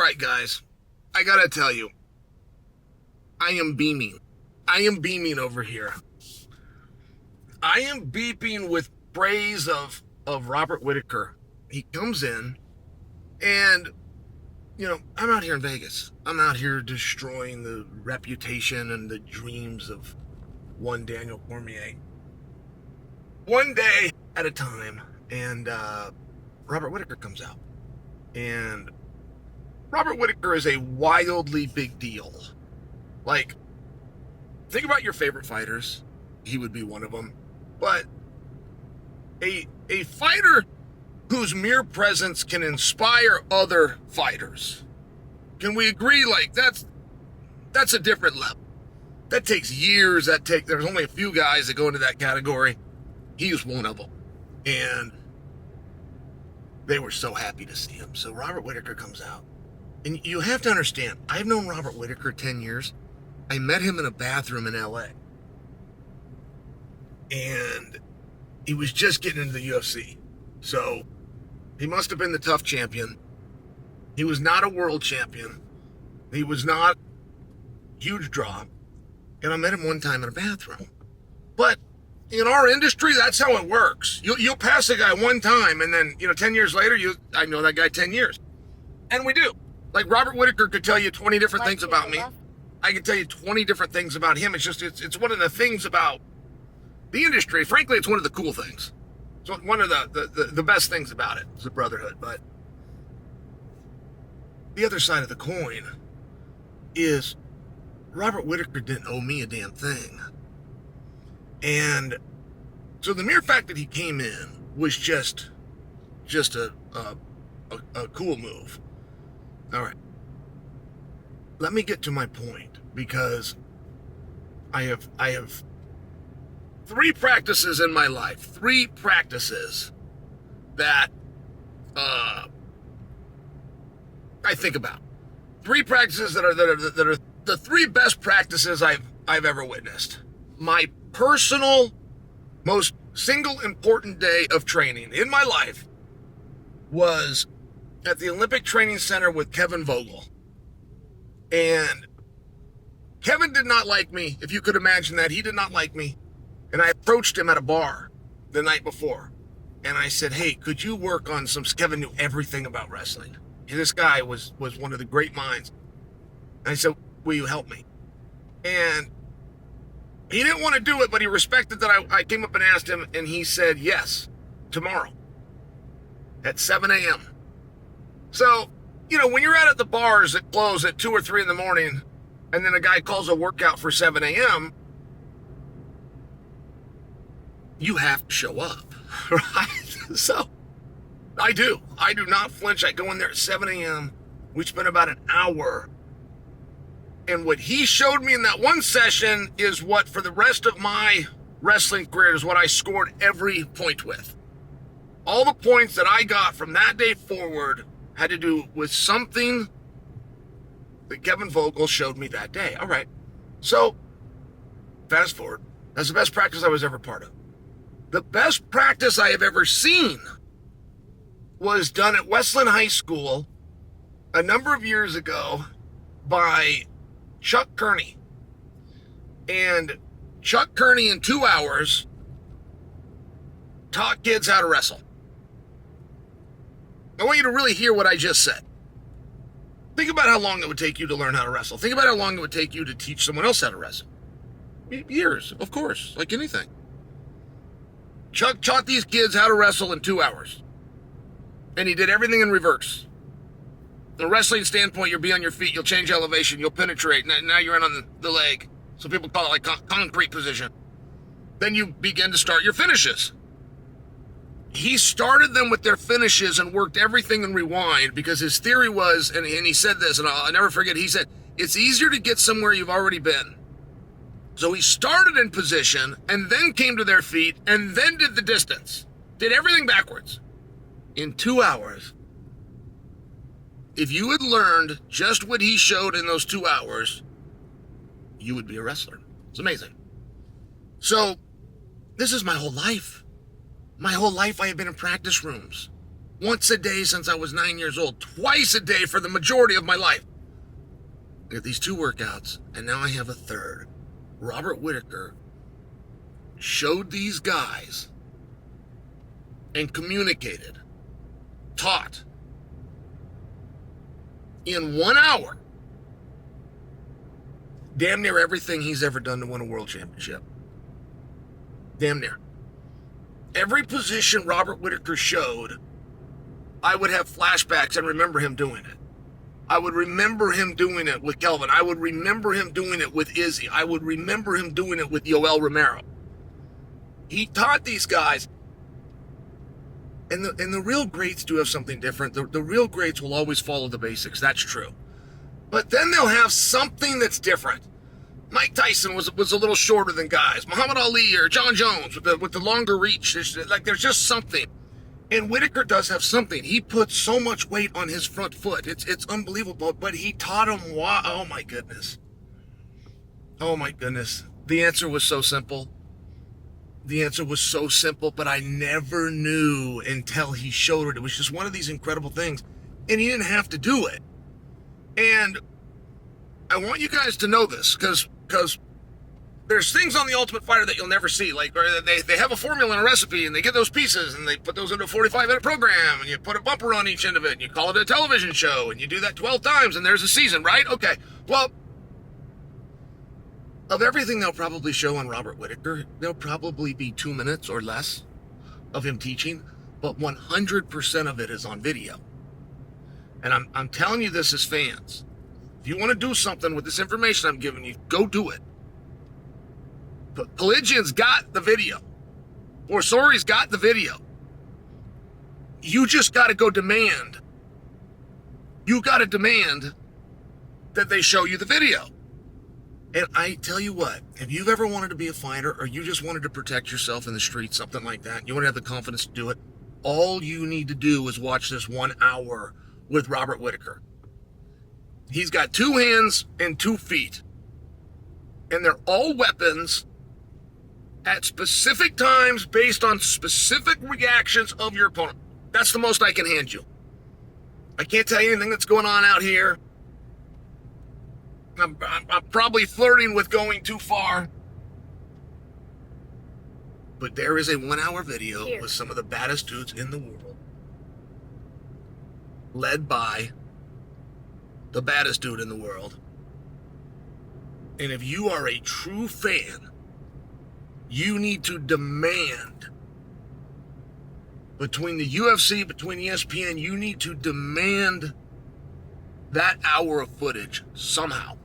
right, guys. I gotta tell you, I am beaming. I am beaming over here. I am beeping with praise of Robert Whittaker. He comes in and, I'm out here in Vegas. I'm out here destroying the reputation and the dreams of one Daniel Cormier. One day at a time. And Robert Whittaker comes out. And Robert Whittaker is a wildly big deal. Like, think about your favorite fighters. He would be one of them. But a fighter whose mere presence can inspire other fighters. Can we agree? Like, that's a different level. That takes years. There's only a few guys that go into that category. He's one of them. And they were so happy to see him. So Robert Whittaker comes out. And you have to understand, I've known Robert Whittaker 10 years. I met him in a bathroom in LA. And he was just getting into the UFC. So he must have been the TUF champion. He was not a world champion. He was not a huge draw. And I met him one time in a bathroom. But in our industry, that's how it works. You'll pass a guy one time, and then, 10 years later, I know that guy 10 years. And we do. Like, Robert Whittaker could tell you 20 different things about me. I can tell you 20 different things about him. It's just, it's one of the things about the industry. Frankly, it's one of the cool things. It's one of the best things about it is the brotherhood. But the other side of the coin is Robert Whittaker didn't owe me a damn thing. And so the mere fact that he came in was just a cool move. All right. Let me get to my point, because I have 3 practices in my life, 3 practices that I think about. 3 practices that are the 3 best practices I've ever witnessed. My personal, most single important day of training in my life was at the Olympic Training Center with Kevin Vogel. And Kevin did not like me, if you could imagine that. He did not like me. And I approached him at a bar the night before. And I said, hey, could you work on some... Kevin knew everything about wrestling. This guy was one of the great minds. And I said, will you help me? And he didn't want to do it, but he respected that I came up and asked him, and he said, yes, tomorrow at 7 a.m. So, when you're out at the bars that close at 2 or 3 in the morning, and then a guy calls a workout for 7 a.m., you have to show up, right? So, I do. I do not flinch. I go in there at 7 a.m. We spend about an hour. And what he showed me in that one session is what, for the rest of my wrestling career, is what I scored every point with. All the points that I got from that day forward had to do with something that Kevin Vogel showed me that day. All right. So, fast forward. That's the best practice I was ever part of. The best practice I have ever seen was done at Westland High School a number of years ago by Chuck Kearney. And Chuck Kearney in 2 hours taught kids how to wrestle. I want you to really hear what I just said. Think about how long it would take you to learn how to wrestle. Think about how long it would take you to teach someone else how to wrestle. Years, of course, like anything. Chuck taught these kids how to wrestle in 2 hours. And he did everything in reverse. From a wrestling standpoint, you'll be on your feet, you'll change elevation, you'll penetrate. Now you're in on the leg. So people call it like concrete position. Then you begin to start your finishes. He started them with their finishes and worked everything in rewind, because his theory was, and he said this, and I'll never forget, he said, it's easier to get somewhere you've already been. So he started in position and then came to their feet and then did the distance. Did everything backwards. In 2 hours. If you had learned just what he showed in those 2 hours, you would be a wrestler. It's amazing. So, this is my whole life. My whole life I have been in practice rooms. once a day since I was 9 years old, twice a day for the majority of my life. I got these 2 workouts, and now I have a third. Robert Whittaker showed these guys and communicated, taught, in 1 hour, damn near everything he's ever done to win a world championship. Damn near. Every position Robert Whittaker showed, I would have flashbacks and remember him doing it. I would remember him doing it with Kelvin. I would remember him doing it with Izzy. I would remember him doing it with Yoel Romero. He taught these guys. And the real greats do have something different. The real greats will always follow the basics. That's true. But then they'll have something that's different. Mike Tyson was a little shorter than guys. Muhammad Ali or Jon Jones with the longer reach. There's just something. And Whittaker does have something. He puts so much weight on his front foot. It's unbelievable. But he taught him why. Oh my goodness. Oh my goodness. The answer was so simple. The answer was so simple, but I never knew until he showed it. It was just one of these incredible things. And he didn't have to do it. And I want you guys to know this, because there's things on The Ultimate Fighter that you'll never see. Like, or they have a formula and a recipe, and they get those pieces, and they put those into a 45-minute program, and you put a bumper on each end of it, and you call it a television show, and you do that 12 times, and there's a season, right? Okay, well, of everything they'll probably show on Robert Whittaker, there'll probably be 2 minutes or less of him teaching, but 100% of it is on video. And I'm telling you this as fans. If you want to do something with this information I'm giving you, go do it. But Pelagian's got the video. Orsori's got the video. You just got to go demand. You got to demand that they show you the video. And I tell you what, if you've ever wanted to be a fighter, or you just wanted to protect yourself in the street, something like that, you want to have the confidence to do it, all you need to do is watch this 1 hour with Robert Whittaker. He's got 2 hands and 2 feet. And they're all weapons at specific times based on specific reactions of your opponent. That's the most I can hand you. I can't tell you anything that's going on out here. I'm probably flirting with going too far. But there is a 1 hour video with some of the baddest dudes in the world, led by the baddest dude in the world. And if you are a true fan, you need to demand, between the UFC, between ESPN, you need to demand that hour of footage somehow.